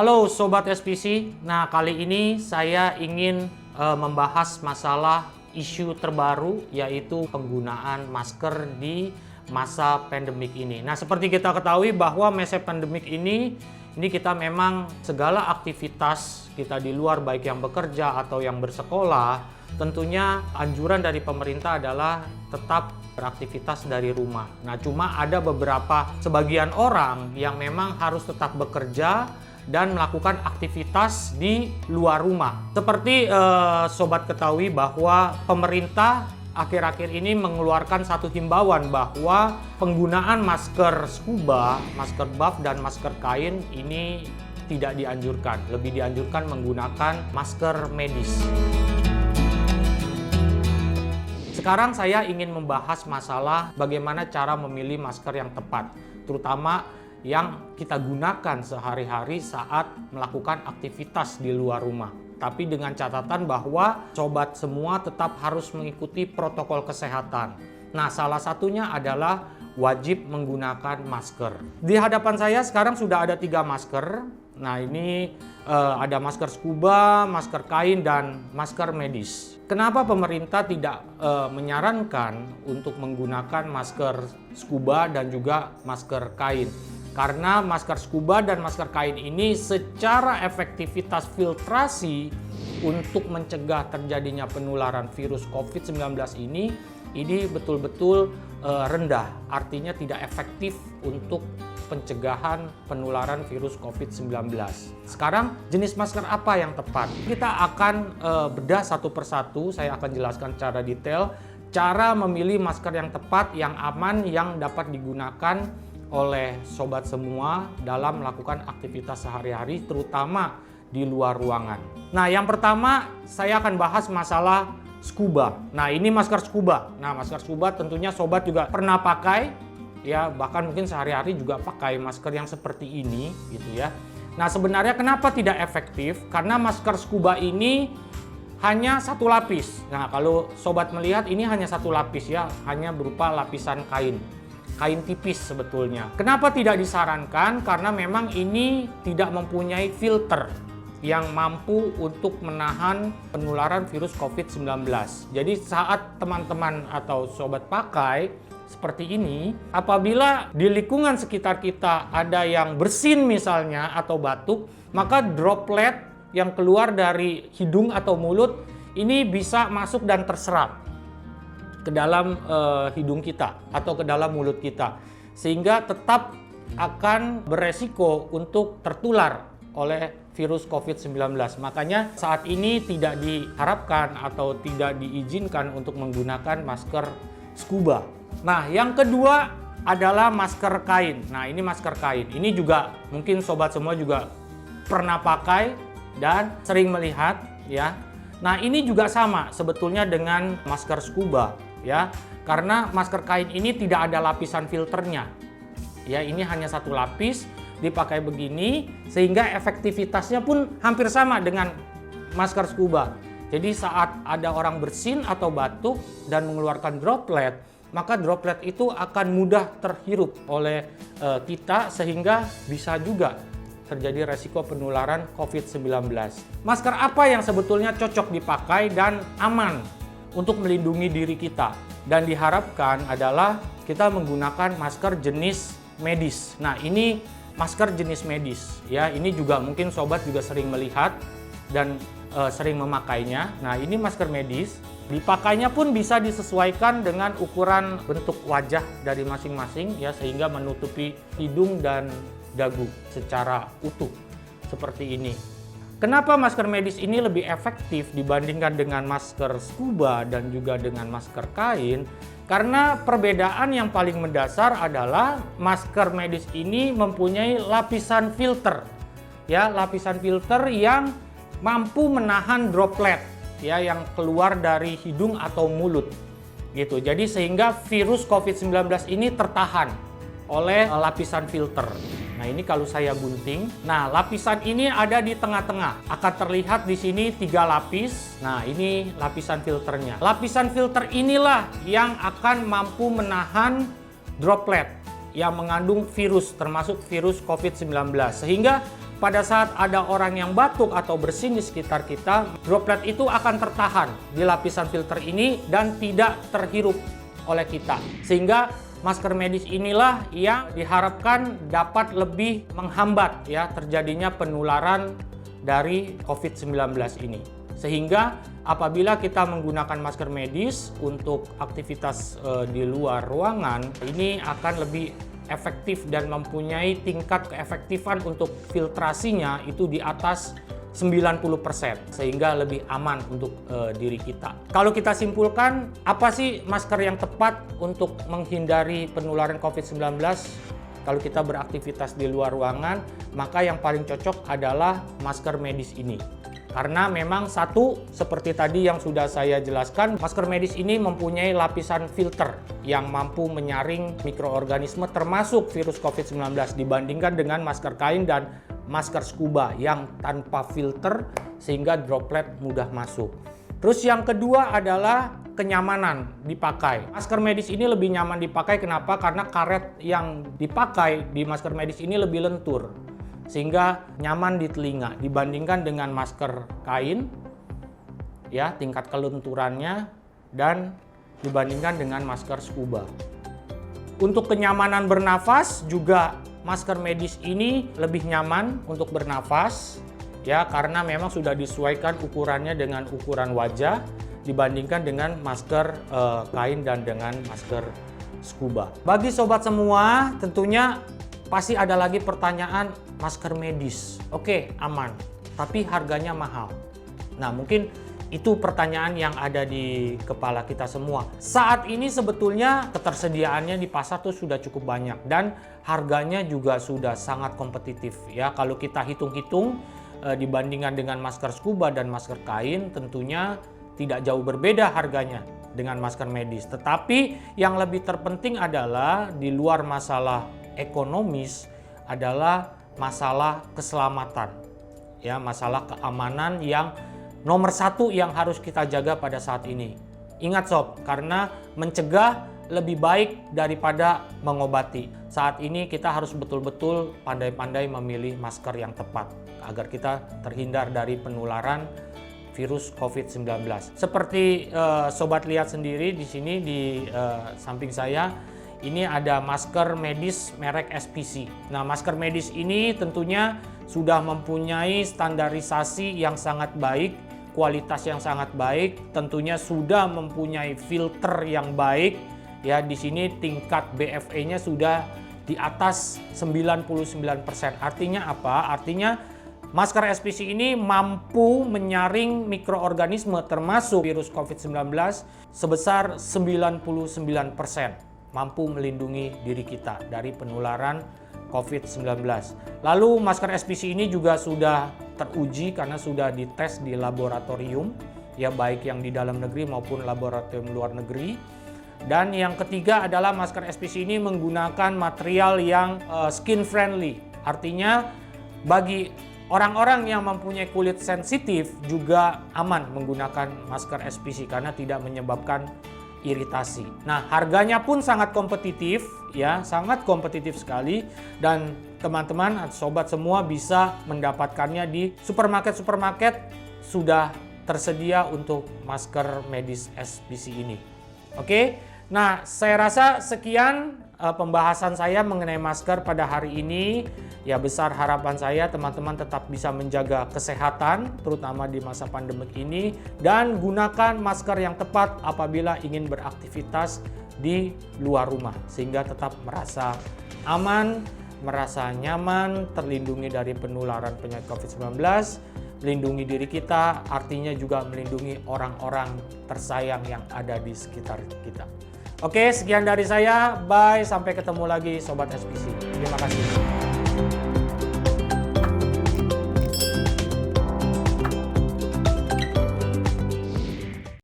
Halo Sobat SPC, nah kali ini saya ingin membahas masalah isu terbaru yaitu penggunaan masker di masa pandemik ini. Nah seperti kita ketahui bahwa masa pandemik ini kita memang segala aktivitas kita di luar baik yang bekerja atau yang bersekolah, tentunya anjuran dari pemerintah adalah tetap beraktivitas dari rumah. Nah cuma ada sebagian orang yang memang harus tetap bekerja dan melakukan aktivitas di luar rumah. Seperti sobat ketahui bahwa pemerintah akhir-akhir ini mengeluarkan satu himbauan bahwa penggunaan masker scuba, masker buff dan masker kain ini tidak dianjurkan. Lebih dianjurkan menggunakan masker medis. Sekarang saya ingin membahas masalah bagaimana cara memilih masker yang tepat, terutama yang kita gunakan sehari-hari saat melakukan aktivitas di luar rumah. Tapi dengan catatan bahwa sobat semua tetap harus mengikuti protokol kesehatan. Nah, salah satunya adalah wajib menggunakan masker. Di hadapan saya sekarang sudah ada 3 masker. Nah, ini ada masker scuba, masker kain, dan masker medis. Kenapa pemerintah tidak menyarankan untuk menggunakan masker scuba dan juga masker kain? Karena masker scuba dan masker kain ini secara efektivitas filtrasi untuk mencegah terjadinya penularan virus COVID-19 ini betul-betul rendah. Artinya tidak efektif untuk pencegahan penularan virus COVID-19. Sekarang jenis masker apa yang tepat? Kita akan bedah satu persatu, saya akan jelaskan secara detail cara memilih masker yang tepat, yang aman, yang dapat digunakan oleh sobat semua dalam melakukan aktivitas sehari-hari, terutama di luar ruangan. Nah, yang pertama saya akan bahas masalah scuba. Nah, ini masker scuba. Nah, masker scuba tentunya sobat juga pernah pakai, ya bahkan mungkin sehari-hari juga pakai masker yang seperti ini, gitu ya. Nah, sebenarnya kenapa tidak efektif? Karena masker scuba ini hanya satu lapis. Nah, kalau sobat melihat ini hanya satu lapis ya, hanya berupa lapisan kain tipis sebetulnya. Kenapa tidak disarankan? Karena memang ini tidak mempunyai filter yang mampu untuk menahan penularan virus COVID-19. Jadi saat teman-teman atau sobat pakai seperti ini, apabila di lingkungan sekitar kita ada yang bersin misalnya atau batuk, maka droplet yang keluar dari hidung atau mulut ini bisa masuk dan terserap ke dalam hidung kita atau ke dalam mulut kita, sehingga tetap akan beresiko untuk tertular oleh virus COVID-19. Makanya saat ini tidak diharapkan atau tidak diizinkan untuk menggunakan masker scuba. Nah, yang kedua adalah masker kain. Nah, ini masker kain. Ini juga mungkin sobat semua juga pernah pakai dan sering melihat ya. Nah, ini juga sama sebetulnya dengan masker scuba. Ya, karena masker kain ini tidak ada lapisan filternya. Ya, ini hanya satu lapis dipakai begini sehingga efektivitasnya pun hampir sama dengan masker scuba. Jadi saat ada orang bersin atau batuk dan mengeluarkan droplet, maka droplet itu akan mudah terhirup oleh kita sehingga bisa juga terjadi resiko penularan COVID-19. Masker apa yang sebetulnya cocok dipakai dan aman untuk melindungi diri kita, dan diharapkan adalah kita menggunakan masker jenis medis. Nah, ini masker jenis medis ya, ini juga mungkin sobat juga sering melihat dan sering memakainya. Nah, ini masker medis, dipakainya pun bisa disesuaikan dengan ukuran bentuk wajah dari masing-masing ya, sehingga menutupi hidung dan dagu secara utuh seperti ini. Kenapa masker medis ini lebih efektif dibandingkan dengan masker scuba dan juga dengan masker kain? Karena perbedaan yang paling mendasar adalah masker medis ini mempunyai lapisan filter. Ya, lapisan filter yang mampu menahan droplet ya yang keluar dari hidung atau mulut. Gitu. Jadi sehingga virus COVID-19 ini tertahan oleh lapisan filter. Nah, ini kalau saya gunting, nah lapisan ini ada di tengah-tengah. Akan terlihat di sini 3 lapis. Nah, ini lapisan filternya. Lapisan filter inilah yang akan mampu menahan droplet yang mengandung virus, termasuk virus COVID-19. Sehingga pada saat ada orang yang batuk atau bersin di sekitar kita, droplet itu akan tertahan di lapisan filter ini dan tidak terhirup oleh kita. Sehingga masker medis inilah yang diharapkan dapat lebih menghambat ya terjadinya penularan dari COVID-19 ini. Sehingga apabila kita menggunakan masker medis untuk aktivitas di luar ruangan, ini akan lebih efektif dan mempunyai tingkat keefektifan untuk filtrasinya itu di atas 90%, sehingga lebih aman untuk diri kita. Kalau kita simpulkan, apa sih masker yang tepat untuk menghindari penularan COVID-19? Kalau kita beraktivitas di luar ruangan, maka yang paling cocok adalah masker medis ini. Karena memang satu, seperti tadi yang sudah saya jelaskan, masker medis ini mempunyai lapisan filter yang mampu menyaring mikroorganisme termasuk virus COVID-19 dibandingkan dengan masker kain dan masker scuba yang tanpa filter sehingga droplet mudah masuk. Terus yang kedua adalah kenyamanan dipakai. Masker medis ini lebih nyaman dipakai, kenapa? Karena karet yang dipakai di masker medis ini lebih lentur, sehingga nyaman di telinga dibandingkan dengan masker kain, ya tingkat kelenturannya, dan dibandingkan dengan masker scuba. Untuk kenyamanan bernafas juga masker medis ini lebih nyaman untuk bernafas, ya karena memang sudah disesuaikan ukurannya dengan ukuran wajah dibandingkan dengan masker kain dan dengan masker scuba. Bagi sobat semua, tentunya pasti ada lagi pertanyaan, masker medis, oke aman, tapi harganya mahal. Nah mungkin itu pertanyaan yang ada di kepala kita semua. Saat ini sebetulnya ketersediaannya di pasar tuh sudah cukup banyak dan harganya juga sudah sangat kompetitif ya. Kalau kita hitung-hitung dibandingkan dengan masker scuba dan masker kain, tentunya tidak jauh berbeda harganya dengan masker medis. Tetapi yang lebih terpenting adalah di luar masalah ekonomis adalah masalah keselamatan, ya masalah keamanan yang nomor satu yang harus kita jaga pada saat ini. Ingat sob, karena mencegah lebih baik daripada mengobati. Saat ini kita harus betul-betul pandai-pandai memilih masker yang tepat agar kita terhindar dari penularan virus COVID-19. Seperti sobat lihat sendiri di sini di samping saya, ini ada masker medis merek SPC. Nah, masker medis ini tentunya sudah mempunyai standarisasi yang sangat baik, kualitas yang sangat baik, tentunya sudah mempunyai filter yang baik. Ya, di sini tingkat BFE-nya sudah di atas 99%. Artinya apa? Artinya masker SPC ini mampu menyaring mikroorganisme termasuk virus COVID-19 sebesar 99%. Mampu melindungi diri kita dari penularan COVID-19. Lalu masker SPC ini juga sudah teruji karena sudah dites di laboratorium, ya baik yang di dalam negeri maupun laboratorium luar negeri. Dan yang ketiga adalah masker SPC ini menggunakan material yang skin friendly. Artinya bagi orang-orang yang mempunyai kulit sensitif juga aman menggunakan masker SPC karena tidak menyebabkan iritasi. Nah, harganya pun sangat kompetitif, ya, sangat kompetitif sekali, dan teman-teman, sobat semua bisa mendapatkannya di supermarket-supermarket sudah tersedia untuk masker medis SPC ini. Oke, nah saya rasa sekian pembahasan saya mengenai masker pada hari ini. Ya, besar harapan saya teman-teman tetap bisa menjaga kesehatan terutama di masa pandemik ini dan gunakan masker yang tepat apabila ingin beraktivitas di luar rumah sehingga tetap merasa aman, merasa nyaman, terlindungi dari penularan penyakit COVID-19, lindungi diri kita, artinya juga melindungi orang-orang tersayang yang ada di sekitar kita. Oke, sekian dari saya. Bye, sampai ketemu lagi Sobat SPC. Terima kasih.